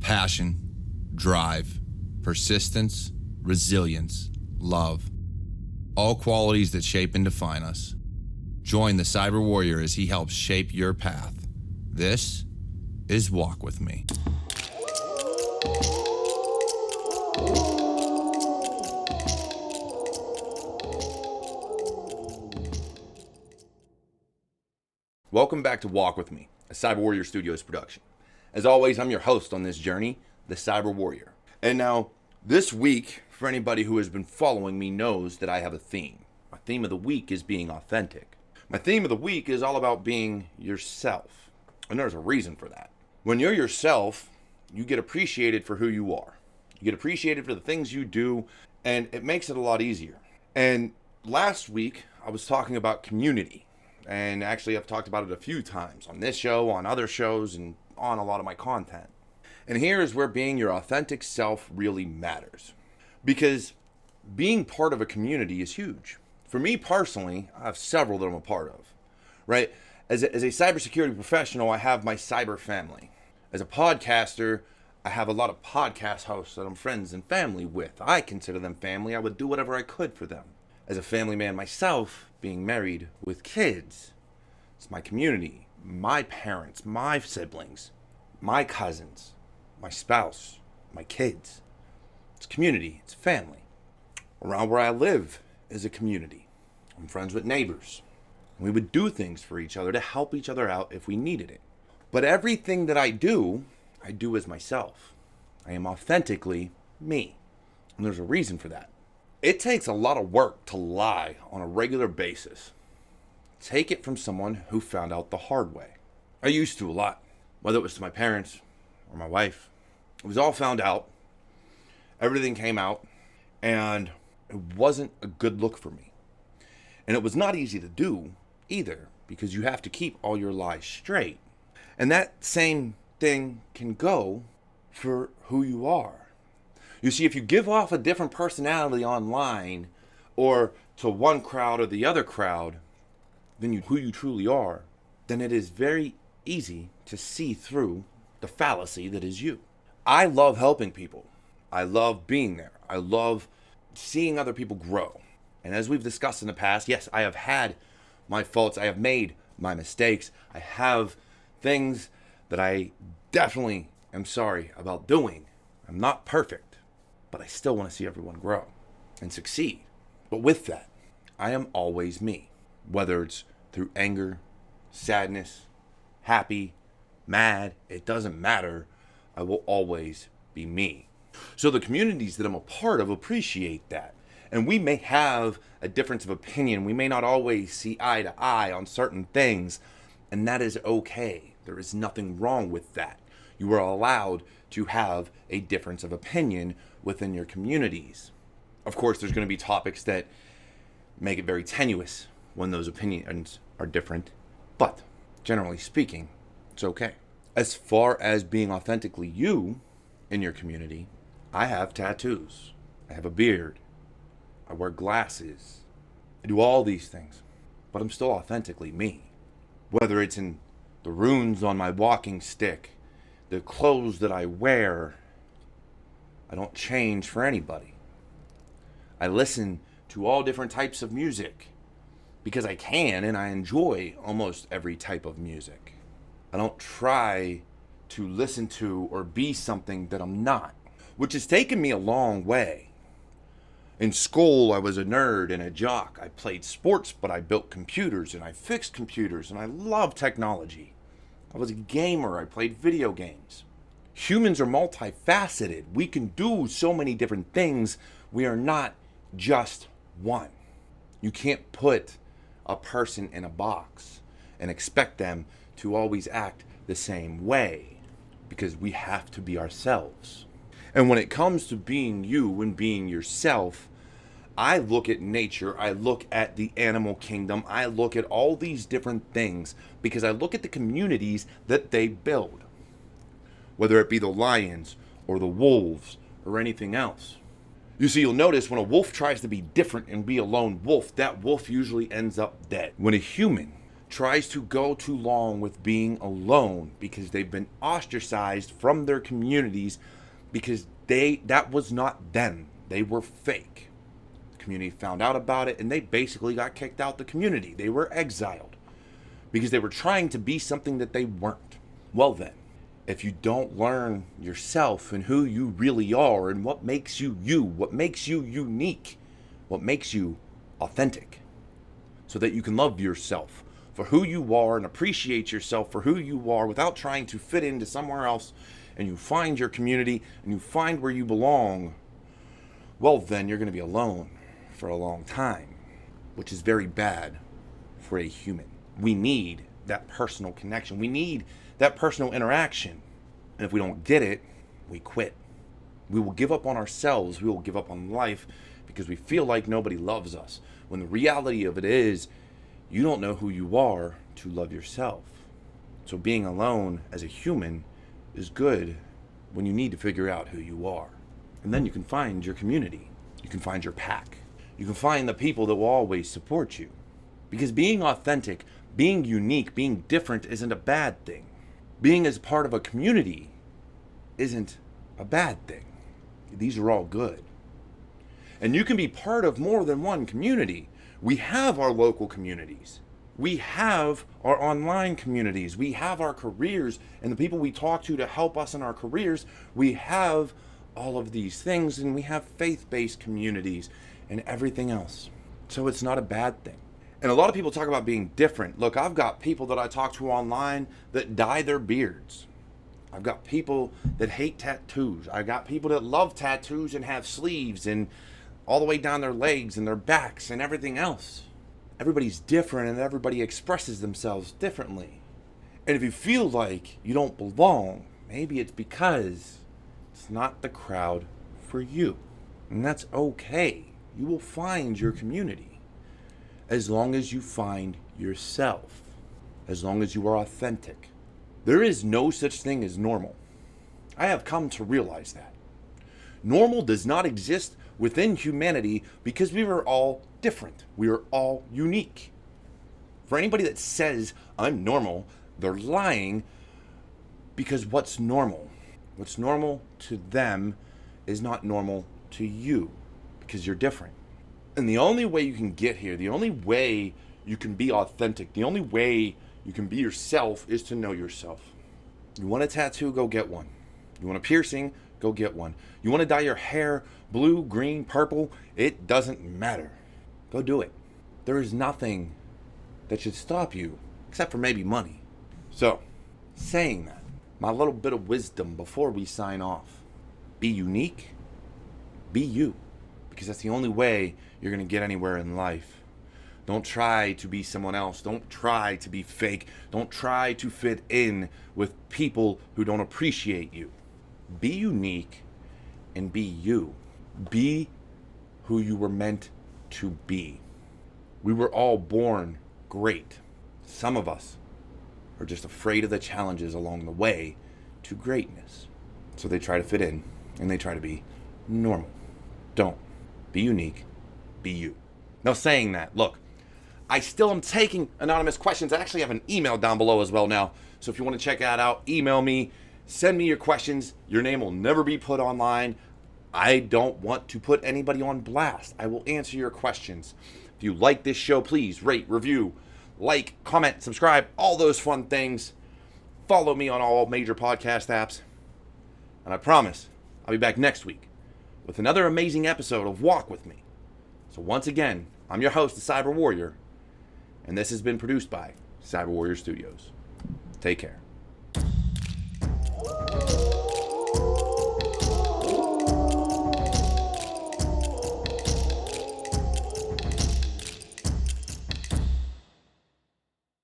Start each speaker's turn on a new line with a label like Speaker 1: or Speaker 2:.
Speaker 1: Passion, drive, persistence, resilience, love. All qualities that shape and define us. Join the Cyber Warrior as he helps shape your path. This is Walk With Me. Welcome back to Walk With Me, a Cyber Warrior Studios production. As always, I'm your host on this journey, the Cyber Warrior. And now, this week, for anybody who has been following me knows that I have a theme. My theme of the week is being authentic. My theme of the week is all about being yourself. And there's a reason for that. When you're yourself, you get appreciated for who you are. You get appreciated for the things you do, and it makes it a lot easier. And last week, I was talking about community. And actually, I've talked about it a few times on this show, on other shows, and on a lot of my content. And here is where being your authentic self really matters. Because being part of a community is huge. For me personally, I have several that I'm a part of, right? As a cybersecurity professional, I have my cyber family. As a podcaster, I have a lot of podcast hosts that I'm friends and family with. I consider them family. I would do whatever I could for them. As a family man myself, being married with kids, it's my community, my parents, my siblings, my cousins, my spouse, my kids. It's community, it's family. Around where I live is a community. I'm friends with neighbors. We would do things for each other to help each other out if we needed it. But everything that I do as myself. I am authentically me. And there's a reason for that. It takes a lot of work to lie on a regular basis. Take it from someone who found out the hard way. I used to a lot, whether it was to my parents or my wife. It was all found out. Everything came out, and it wasn't a good look for me. And it was not easy to do either, because you have to keep all your lies straight. And that same thing can go for who you are. You see, if you give off a different personality online or to one crowd or the other crowd than who you truly are, then it is very easy to see through the fallacy that is you. I love helping people. I love being there. I love seeing other people grow. And as we've discussed in the past, yes, I have had my faults. I have made my mistakes. I have things that I definitely am sorry about doing. I'm not perfect. But I still want to see everyone grow and succeed. But with that, I am always me. Whether it's through anger, sadness, happy, mad, it doesn't matter. I will always be me. So the communities that I'm a part of appreciate that. And we may have a difference of opinion. We may not always see eye to eye on certain things. And that is okay. There is nothing wrong with that. You are allowed to have a difference of opinion within your communities. Of course, there's going to be topics that make it very tenuous when those opinions are different, but generally speaking, it's okay. As far as being authentically you in your community, I have tattoos. I have a beard. I wear glasses. I do all these things, but I'm still authentically me. Whether it's in the runes on my walking stick, the clothes that I wear, I don't change for anybody. I listen to all different types of music because I can, and I enjoy almost every type of music. I don't try to listen to or be something that I'm not, which has taken me a long way. In school, I was a nerd and a jock. I played sports, but I built computers and I fixed computers, and I love technology. I was a gamer. I played video games. Humans are multifaceted. We can do so many different things. We are not just one. You can't put a person in a box and expect them to always act the same way, because we have to be ourselves. And when it comes to being you and being yourself, I look at nature, I look at the animal kingdom, I look at all these different things because I look at the communities that they build. Whether it be the lions or the wolves or anything else. You see, you'll notice when a wolf tries to be different and be a lone wolf, that wolf usually ends up dead. When a human tries to go too long with being alone because they've been ostracized from their communities because that was not them. They were fake. The community found out about it and they basically got kicked out the community. They were exiled because they were trying to be something that they weren't. Well then, if you don't learn yourself and who you really are and what makes you you, what makes you unique, what makes you authentic, so that you can love yourself for who you are and appreciate yourself for who you are without trying to fit into somewhere else, and you find your community and you find where you belong, well then you're going to be alone for a long time, which is very bad for a human. We need that personal connection. We need that personal interaction. And if we don't get it, we quit. We will give up on ourselves. We will give up on life because we feel like nobody loves us. When the reality of it is, you don't know who you are to love yourself. So being alone as a human is good when you need to figure out who you are. And then you can find your community. You can find your pack. You can find the people that will always support you. Because being authentic, being unique, being different isn't a bad thing. Being as part of a community isn't a bad thing. These are all good. And you can be part of more than one community. We have our local communities. We have our online communities. We have our careers and the people we talk to help us in our careers. We have all of these things, and we have faith-based communities and everything else. So it's not a bad thing. And a lot of people talk about being different. Look, I've got people that I talk to online that dye their beards. I've got people that hate tattoos. I've got people that love tattoos and have sleeves and all the way down their legs and their backs and everything else. Everybody's different and everybody expresses themselves differently. And if you feel like you don't belong, maybe it's because it's not the crowd for you. And that's okay. You will find your community. As long as you find yourself, as long as you are authentic. There is no such thing as normal. I have come to realize that. Normal does not exist within humanity because we are all different. We are all unique. For anybody that says, I'm normal, they're lying, because what's normal? What's normal to them is not normal to you because you're different. And the only way you can get here, the only way you can be authentic, the only way you can be yourself is to know yourself. You want a tattoo, go get one. You want a piercing, go get one. You want to dye your hair blue, green, purple, it doesn't matter. Go do it. There is nothing that should stop you, except for maybe money. So, saying that, my little bit of wisdom before we sign off. Be unique, be you. Because that's the only way you're going to get anywhere in life. Don't try to be someone else. Don't try to be fake. Don't try to fit in with people who don't appreciate you. Be unique and be you. Be who you were meant to be. We were all born great. Some of us are just afraid of the challenges along the way to greatness. So they try to fit in and they try to be normal. Don't. Be unique. Be you. Now, saying that, look, I still am taking anonymous questions. I actually have an email down below as well now. So if you want to check that out, email me, send me your questions. Your name will never be put online. I don't want to put anybody on blast. I will answer your questions. If you like this show, please rate, review, like, comment, subscribe, all those fun things. Follow me on all major podcast apps. And I promise I'll be back next week with another amazing episode of Walk With Me. So once again, I'm your host, the Cyber Warrior, and this has been produced by Cyber Warrior Studios. Take care.